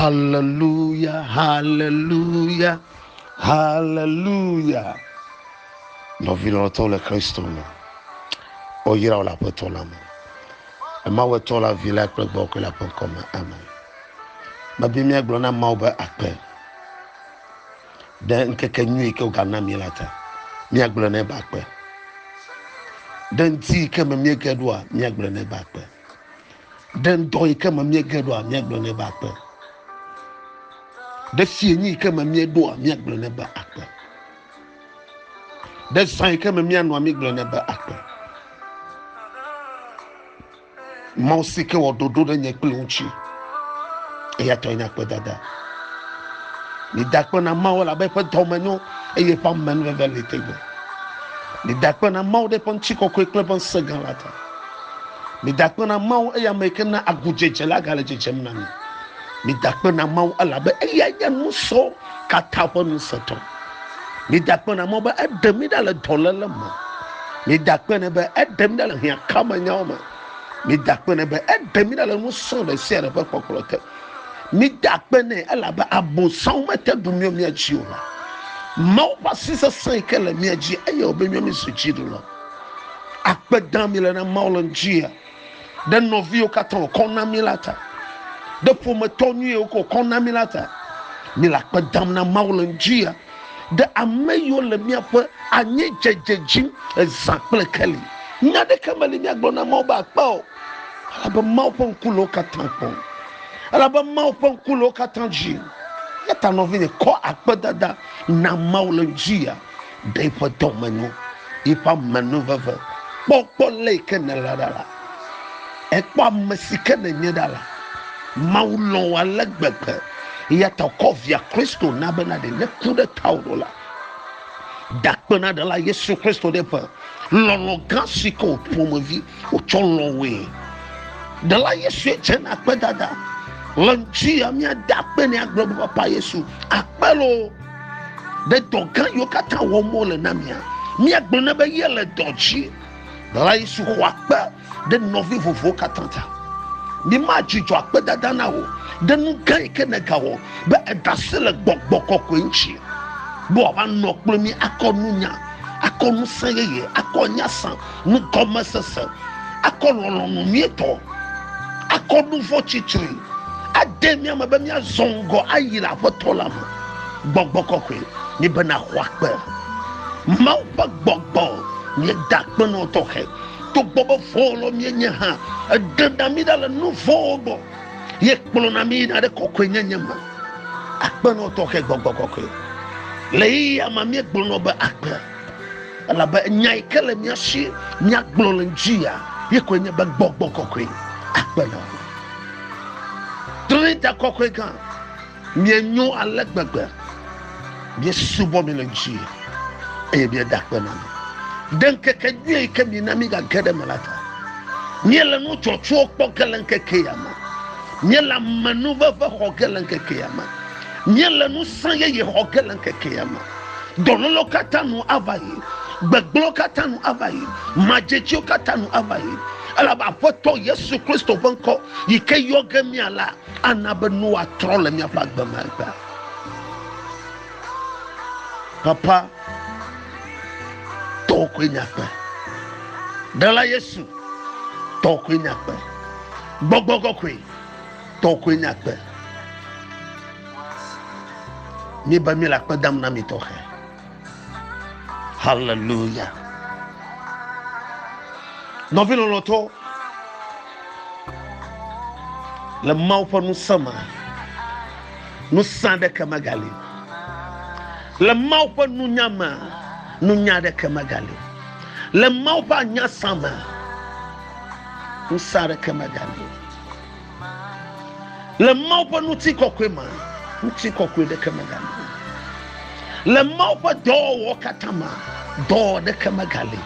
Hallelujah, hallelujah, hallelujah. Nous vivons autour de Christ. Au yira la potola. Et ma wetola villa pour beaucoup la pon comme amen. Ma bimia glona mauba akpe. Den keke nui ke ugana milata. Mia glone bakpe. Den ti ke me mie gedwa mia glone bakpe. Den doi ke me mie gedwa mia glone bakpe. De fieni ke me mie doa mia glone ba akpe. De san ke me mia no mi glone ba akpe. Mausi ke wododo de nyekple unchi. E ya to ina kpe dada. Ni dakpe na mawo la be pe domeno e ye pa men ve le tebo. Ni dakpe na mawo de pon chiko ko ekle pon segan lata. Ni dakpe na mawo e ya meke na agujeje la gale jeje mnami. Ni dakpe na mawo ala be e ya nuso kata pon seton. Ni dakpe na mawo be e demi da le dolele ma. Ni dakpe ne be e demi da le hia kama nyoma. Ni dakpe ne be e demi da le nuso de sere pe kokolote. Ni dakpe ne ala be abosan mete dumio mi achi ola. Mau pasi sa san ke le mi achi e ye obe mi su chi do lo. Akpe dami le na maulan jia. De novio katon kona milata. De pometoni ko kona milata. Mi la akpe dam na maulan jia. De ameyo le mi ape anye jejejim ezakple keli. Nya de kamali mi agbona mau ba akpe. Ala be mau pon kulo katan pon. Alors, je kulo katanji. Yata no vini ko akpadada na maulenjia de pa domeno ipa manuvava popo leke na ladala e kwa mesike na nyedala maulon alagbeke yata kovia Kristo na benade ne kude taudola dakpena de la Yesu Kristo de pa lono gansiko promovi o cholonwe de la Yesu chen akpadada Lanjia mia dakpe ne aglobo papa Yesu akpelo de dogan yo kata wo mole na mia gbona be yele doji la Yesu ho akpe de novi vovo katanta mi ma jijo akpe dada na wo de nu gan ke ne ga wo be edasele gbogboko ko nchi bo ba no kplo mi akonu nya akonu sanyeye akonya san nu komesese akonu no mieto akonu vo chichiri ademia mabamia zongo ayira potolama gbogbokokwe ni bana khwakpe maupa gbogbo ni dakpe no toke to bobo folo mienya ha adamida la no fobo ye klonamida de kokwe nyanyama akpe no toke gbogbokokwe le ya mamie gbono ba akpe ala ba nyai kele miashi nya glolonjia ye kwenye ba gbogbokokwe akpe no Trenta kokweka mienyo alegbegbe bi subo melenji e bi dakpena den keke due ke mi na mi ga gede malata miele no chocho okpokelen keke yama miela manuva va hokelen keke yama miele no sanye ye hokelen keke yama donolo katanu avayi gbeglo katanu avayi majecho katanu avayi alaba foto Yesu Kristo banko yike yoga mi ala anabenu atrole mi afagba magba papa toko nyakpe dala Yesu toko nyakpe gbogbogo toko nyakpe mi ba mi la kpe dam na mi toke hallelujah. Nous venons l'auto. Le mau pour nous sommes. Nous sommes de Kamagali. Le mau pour nous nyama. Nous nya de Kamagali. Le mau pour nya sama. Nous sommes de Kamagali. Le mau pour nous tikokwema. Nous tikokwe de Kamagali. Le mau pour do wakatama. Do de Kamagali.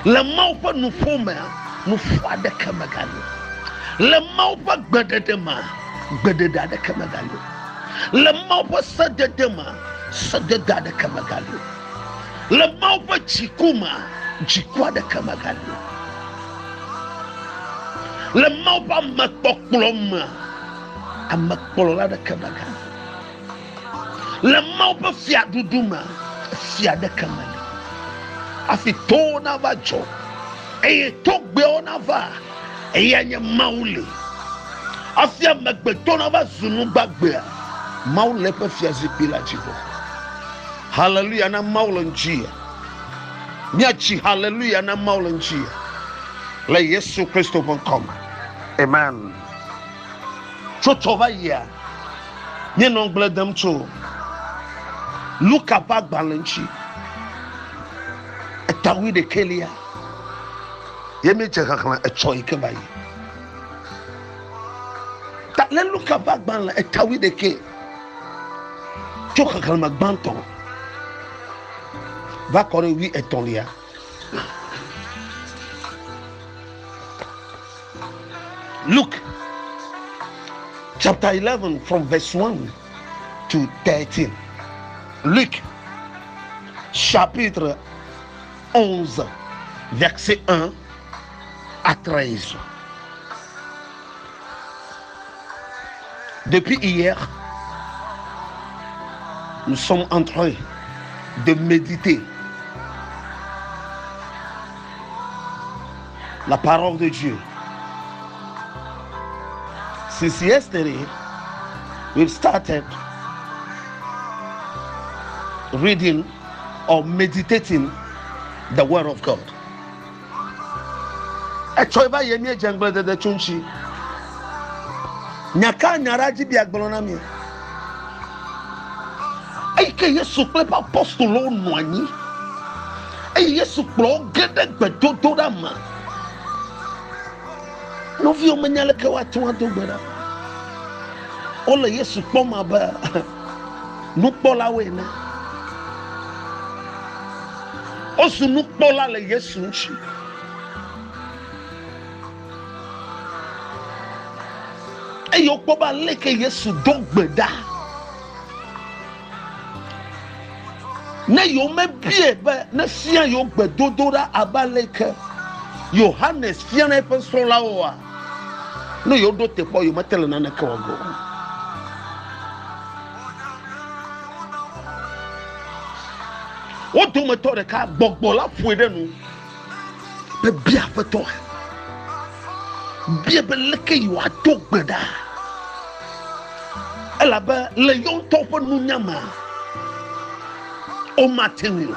Le mau pa nous fome nous foi de Kamagali. Le mau pa gbededema gbededa de Kamagali. Le mau pa sadedema sadeda de Kamagali. Le mau pa jikuma jikwa de Kamagali. Le mau pa makpokloma amakpolola de kemaga le mau be fia duduma fia de kemali afi to na va dzo eye to gbe ona va eye nye mauli afi amegbe to na va zunu gbagbe maule pe fia zikpi la dzivo hallelujah na maule njia miachi hallelujah na maule njia le Yesu Kristo von koma amen chocho va ya ni non gledem cho Luka pa gbalenchi etawi de kelia yemi chekakana echoy ke bayi ta le Luka pa gbalan etawi de ke chokakana magbanton va kore wi etolia Luke chapter 11 from verse 1 to 13. Luc chapitre 11 verset 1 à 13. Depuis hier, nous sommes en train de méditer la parole de Dieu. Since yesterday, we've started reading or meditating the word of God. Echoiba yemi jangle de chunchi. Nyaka nyaraji bi agbolona mi. Eke Yesu klepa apostolo noani. Yesu klo gede gbedodo da ma. No vi o menyale ke wa tun adogbera. Ole Yesu kpoma ba. Nu kpola we na. Osu nu kpola le Yesu nchi. Eyo kpoba leke Yesu dogbeda. Ne yo me bie be ne fia yo gbedodora abaleke. Yohannes fia na epenso lawa. No yo do te po yo metele na ne kawago. O do me to de ka gbogbo la fuede nu. Be bia feto. Bia be leke yo adogbeda. Ela be le yo to po nu nyama. O material.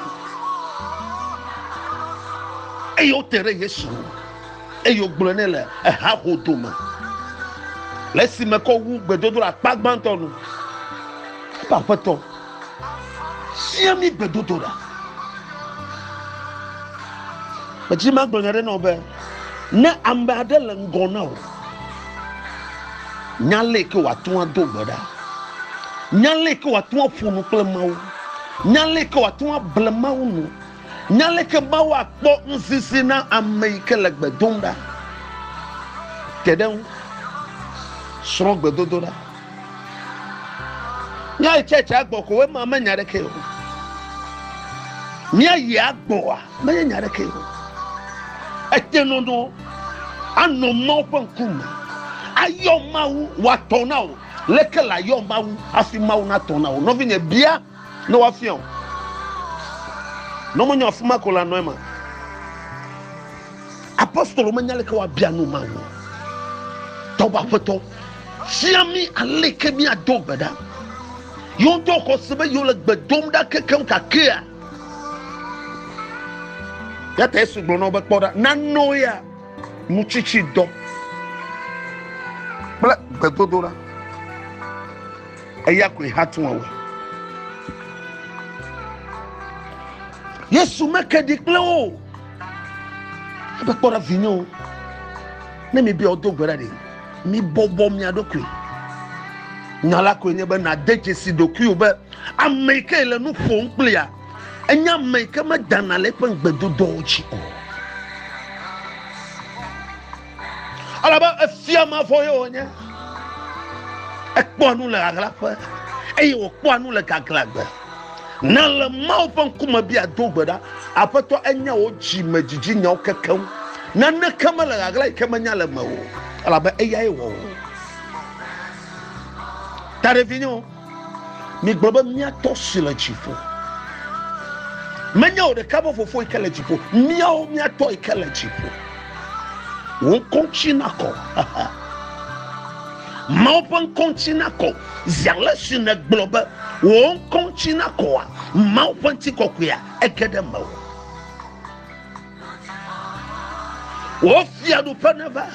Eyo tere Yesu. Eyo gbronele ha hodoma. Lesi me ko wu gbedodo la pagbanto nu. Pa feto. Siami gbedodo la. Baji ma gbonere no be. Ne ambade le ngona o. Nyale ke watun adogbeda. Nyale ke watun funu plemawo. Nyale ke watun blemawo nu. Nyale ke bawa kpo nsisi na Amerika le gbedonda. Kedem sro gbedodo la. Nya cheche agbo ko we ma nyare ke o. Nya yi agbo a ma nyare ke o. Etenono ano mo pankuma. Ayo mawu watona o. Leke la yo mawu afi mawu na tona o. No vinye bia no wafion. No monyo afuma kola noema. Apostolo manyale ke wa bia no mawu. Toba foto. Siami aleke mi adogbeda. Yo do ko sebe yo le gbedom da kekem kakea. Ya te su gbono be kpoda na noya muchichi do. Bla gbedodora. Eya ko hatu awe. Yesu meke dikle o. Be kpoda vinyo. Ne mi bi odogbera de. Mi bobo mi adokwe. Nyala ko nye be na deje si doku be Amerika le nu fo nkplia. Enya Amerika me dana le pen gbedodo chi o. Alaba efia ma fo yo nya. Ekpo anu le agla fa. Eyi o kpo anu le gagla gbe. Na le ma pen kuma bi adogbeda apato enya o ji majiji nya o kekam. Na ne kama le agla kema nya le ma o. Alaba eya e wo. ta réunion mi globe mia to sur le chifo menya o de kabo fofo ikele chifo mia o mia to ikele chifo won continue ko ma open continue ko ziale sur le globe won continue ko ma open ti ko kuya ekede ma o fia do panava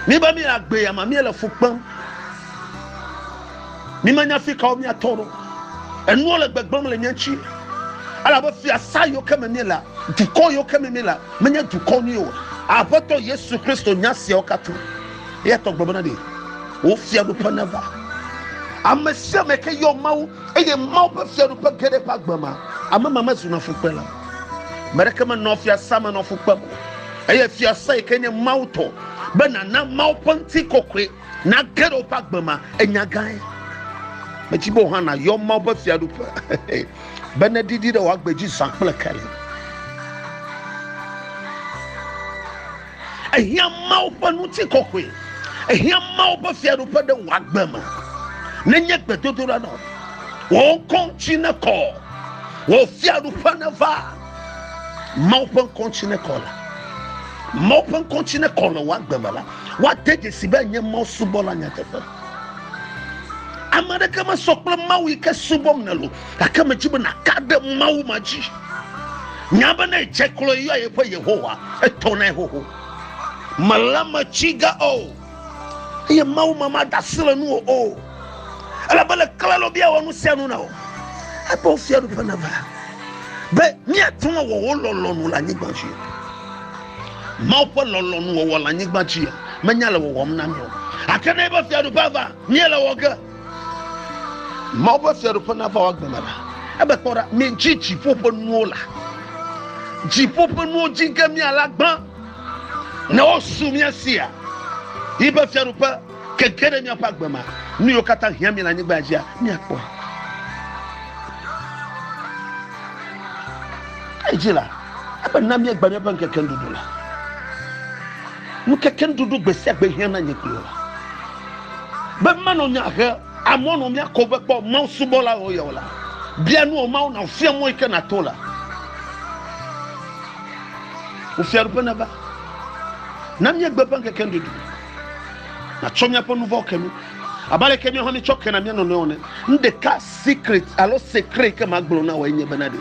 mi ba mi agbe ya ma mi ele fukpam mi manya fika o mi atoro enu ole gbegbam le nyanchi ala ba fia sayo kama mi la duko yo kama mi la manya duko ni o apoto Yesu Kristo nyase o kato ye to gbogbo na de o fia do panava amese me ke yo mawo eye mawo ba fia do pa gede pa gbama amama mazu na fukpela mereka ma no fia sama no fukpam eye fia sai kenye mauto bena na mauponti kokwe na gero pagbema enyagan mechibo hana yo mauba fia do pa bena didi de wagbeji sankple kale ehia mauponuti kokwe ehia mauba fia do pa de wagbema nenye gbedodora no wo konchine ko wo fia do pa na va maupon konchine kola Mopen continue kono wa gbemala wa teje sibe nye mo subola nya tefa amareka ma sokle mawi ke subom na lo akama chibe na kade mawu maji nyaba na cheklo yo yepo Yehowa etona hoho malama chiga o ye mawu mama dasile nu o ala bale klalo bia wonu sianu na o apo fiadu panava be miatuma wo lolo nu la nyigbanji Maupo lolonu wo wala nyigbachi manyala wo wom na myo akana eba fiadu baba miela woga maupo fiadu pana fa wagbe mala ebe kora me chichi popo nuola ji popo nuo jinga mi alagba na osumia sia ibe fiadu pa kekere mi apa gbema ni okata hia mi la nyigbaji a mi akpo ejila ebe na mi egba mi pa keke ndudula mukeken dudu gbese agbe hiana nyeklo be mano nya he amono mi akobe po ma subola o yola bia no ma na fia mo ike na tola o fia rupa na ba na mi egbe pan keken dudu na chomya po nouveau kemi abale kemi ho mi choke na mi no ne nde ka secret alo secret ke magblo na wa nye benade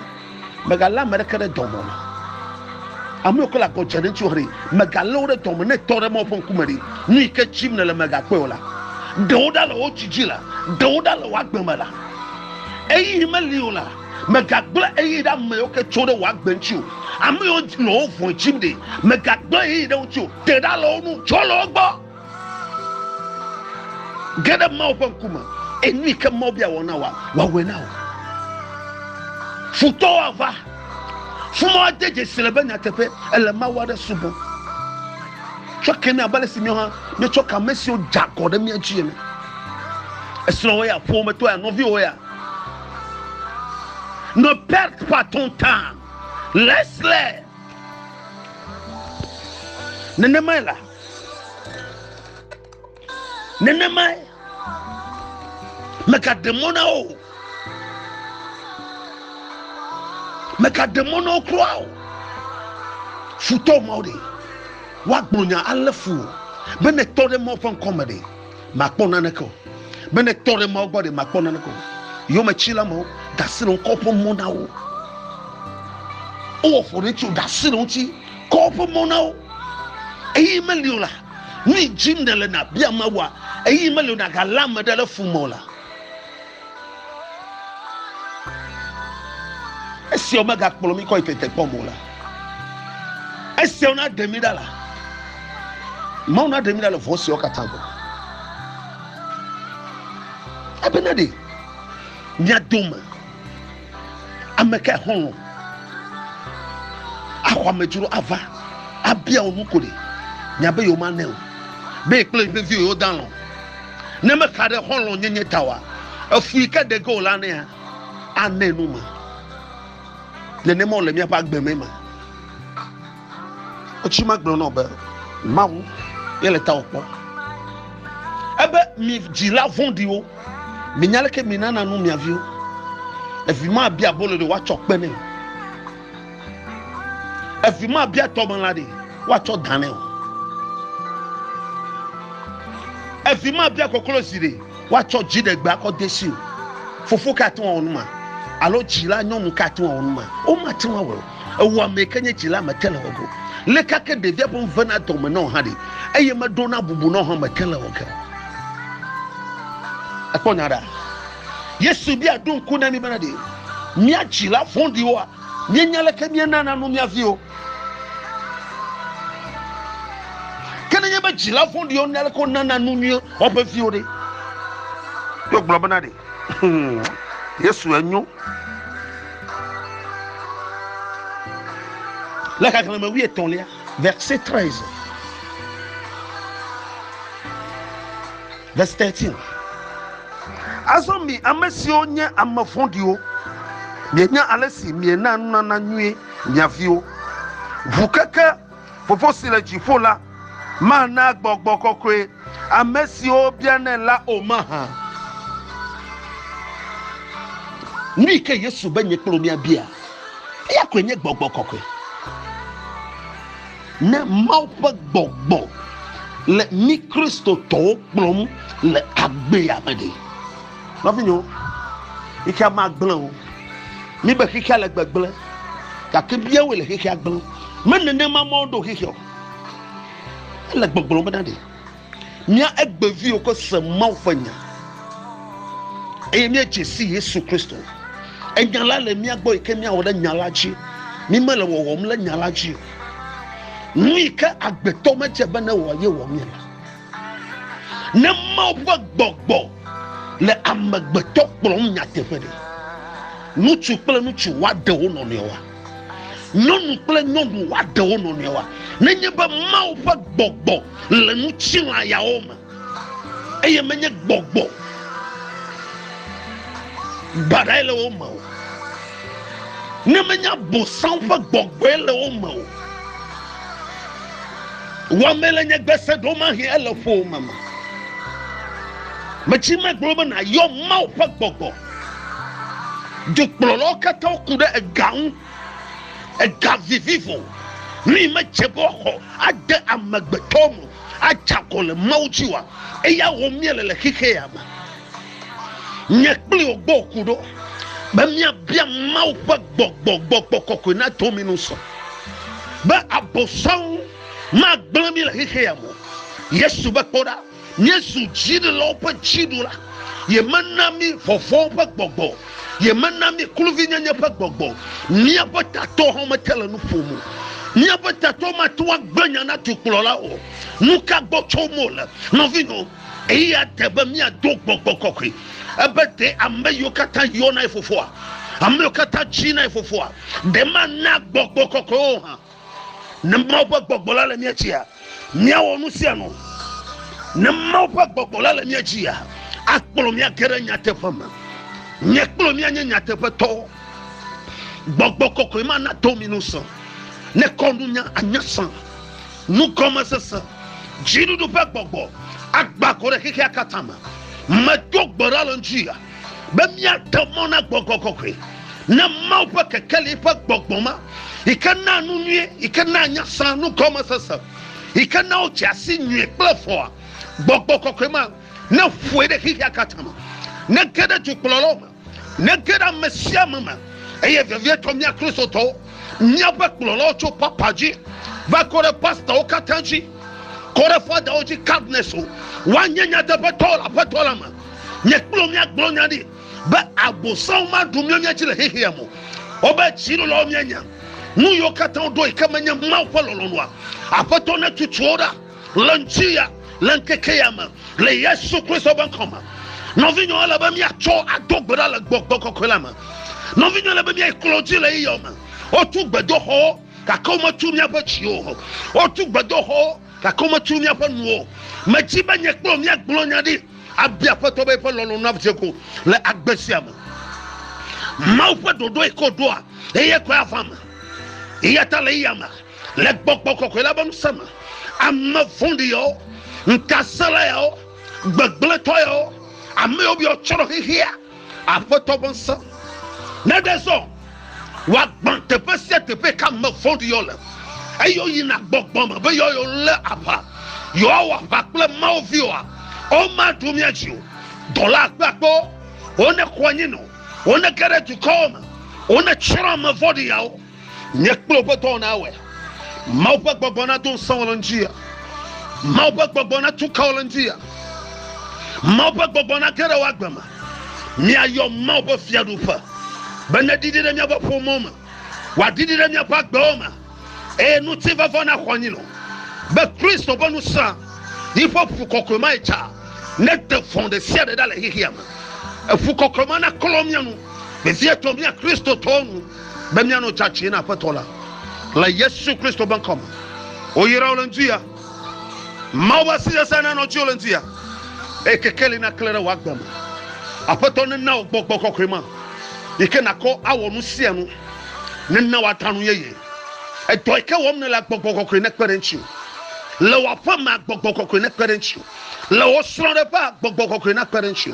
megala mereka de domona amu ko la ko chede chori megalore domone tore mo pon kumari ni ke chimne le megakwe ola deuda lo ojijila deuda lo wagbemala eyi meliola megagble eyi da me o ke chode wagbenchi amu yo lo fun chimde megagble eyi da uchu deda lo nu cholo gbo gede mo pon kuma eni ke mo bia wona wa we na futo ava Fumo deje selebe nya tepe elema wade subo choke na bale simi ha me choka mesi o jagode mi achie me esro we ya po me to ya no vi o ya ne perds pas ton temps laisse-les nenemai meka demona o meka demono crowd futo mode wagbonya alefu bene tore mo fon comedy makpona neko bene tore mo body makpona neko yo me chila mo dasiro kopo mo na o for it to dasiro chi kopo mo na o eyi meliola ni jimdele na bia mawa eyi meliola ga lamdele fumola esi o mega kpolo mi ko itete pomola esi ona demidala ma ona demidala vosi o katango abenade nya doma ameka hono akwa mejuru ava abia onukode nya be yo manel be kple be vi yo danlo ne me kade hono nyenye tawa afuika de gola ne ya anenuma le nemo le mi pa gbeme ma o chi magbo no be mawu ye le ta opo ebe mi jila vondi o Minyaleke minana no miavio. Efima bia bolo de watch okpene. Efima bia tomanlade watch odane. Efima bia kokolo sire watch jidegba ko desi. Fufu katon onuma. Alo chila nyonu katon onuma. O matinwa wo. Ewa mekenye chila matele ogo. Lekake de via bon vena domino hadi. Eye madona bubu no ha matele ogo. Akonara. Yesu bia dun kuna ni banade. Mia chila fondi wa. Nyanyala ke mia nana no mia vio. Kana nyaba chila fondi on nala ko nana no mio oba vio de. Yo glo banade. Yesu enyo. La kakana oui est ton lien. Verset 13. Verset 13. Azomi amesio nya amafondio. Mienya alesi miena nana nue nyavio. Vukaka fofo sile jifola. Mana gbogbokokwe amesio biane la omaha. Nike Yesu benye kolomia bia. Ya kwenye gbogbokokwe. Ne maupa gbogbo le ni Christo to plom le agbe amade. Nothing you. He can make blue. Me be he can like blue. That can be a will he can blue. Men the name Mondo he here. Like blue banadi. Nya egbe view ko se mouthfanya. E me see Jesus Christo. E nyala le mi agbo ikemia wo da nyalachi. Mi mele wo wo mle nyalachi. Nika agbeto meche bana wo ye wo mi. Ne mouthwa gbogbo. Le amagbeto plom nyatefede. Nuchu ple nuchu wade ono newa. Nonu ple nonu wade ono newa. Nenye ba mau pa gbogbo le nuchi la ya oma. Eye menye gbogbo. Baraile oma. Ne menye bosan pa gbogbo ele oma. Wa mele nye gbese do ma hi ele fo mama. Machima global na yo mau pa gbogbo. De plolo kata okude egaun egavivivo ni machebo ho ade amagbetomu achakole mauchiwa eya wo miele le kike ama nyekpli ogbo kudo ba mia bia mau pa gbogbo kokko na to mi no so ba abosan ma gblami le kike ama Yesu ba koda Yesu jide lopa chidula ye manami fofo pa gbogbo ye manami kuluvinya nya pa gbogbo nia bota to ho matela no fomu nia bota to ma to agbanya na tuklola o nuka gbo chomola no vino eya teba mia do gbogbo kokri abete ameyo kata yona ifofo ameyo kata china ifofo de manna gbogbo kokro ha ne mo gbogbo la mi achia nia wonu sia no ne mo gbogbo la mi achia akpolo mi agere nya tefama nyekplo mi anya nyatepeto gbogbo kokko ma na to mi no so ne kondu nya anya san nu koma sesa jidu do pe gbogbo agba ko re kike akatama ma dogbora lo njia be mi atamo na gbogbo kokko na ma pa kekele pa gbogbo ma ikana nu nwie ikana anya san nu koma sesa ikana o chasi nwie plafo gbogbo kokko ma na fue de kike akatama ne kede tuklolo Negera mesia mama eye vevie to mia Kristo to nya ba klolo cho papaji va kore pastor o katanji kore fada oji kadneso wanyanya de betola ma nye klo mia glonya di ba abosan ma dumyo mia chile hehiamo oba chiro lo mianya nu yo katan do ikamanya ma pololo noa apato na tutuora lanchia lankekeyama le Yesu Kristo bankoma non vigno ala ba mi acho adogbera la gbogbo kokolama non vigno la ba mi ekloji la yoma o tu gbedo ho ka ko ma tu mi abachi o tu gbedo ho ka ko ma tu mi apanu ma ti ba nye klo mi aglonya di abia pato be pololo na bteko le agbesiama ma o pa dodo ikodo a eye ko afama iya ta le yama le gbogbo kokola ba msama amma fundi yo nkasala yo gbegble to yo ame obi ochoro hihia apoto bonsa na deso wa gban tepe ka me fondi yola ayo yina gbogbon be yo le apa yo wa pakle ma ovioa o ma tumiachi dola gbagbo one kwanyino one kere to come one chira ma vodi yawo nye kplo beto na we ma gbagbo na don sanwolonjia ma gbagbo na tukaolonjia ma gbagbo na kere wa gbama mi ayo ma bo fiadu fa benedidi de mi abofo moma wa didi de mi apagbo ma enu ti va na kwanyino be Christo bonu sa ipo fukokoma echa net de fond de siade dale hihiama fukokoma na kolomia no be zieto mi Christo tonu be mi ano chachi na patola la Yesu Christo bankoma oyira olanjia mawa siya sana no cholanjia ekekeli na klera wagbama apatone na ogbogbokokrema ike na ko awonu sia no ne na watanu yeye eto ike wom ne la gbogbokokre na kperenchi le wa pa ma gbogbokokre na kperenchi le wo sronde pa gbogbokokre na kperenchi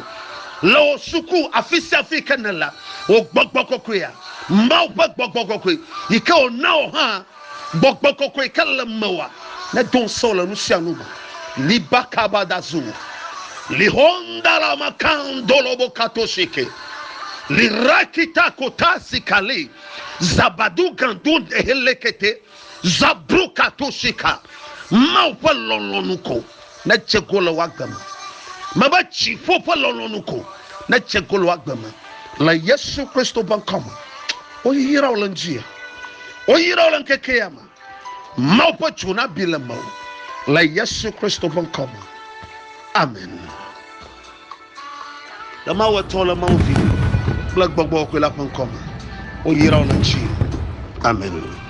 le wo suku afisia fi kenela o gbogbokokre ya ma o gbogbokokre ike o na o ha gbogbokokre kala mawa na don solo no sia no libaka badazu li honda la makando lobo katoshike li rakita kotasi kale zabadu gandun ehelekete zabruka toshika maupa lolonuko na chekola wagama maba chifo pa lolonuko na chekola wagama la Yesu Kristo bankama oyira olanjia oyira olankekeyama maupa chuna bila mau la Yesu Kristo bankama amen la mawa tola mauvi plug gbogbo ko la bankama oyira olanjia amen.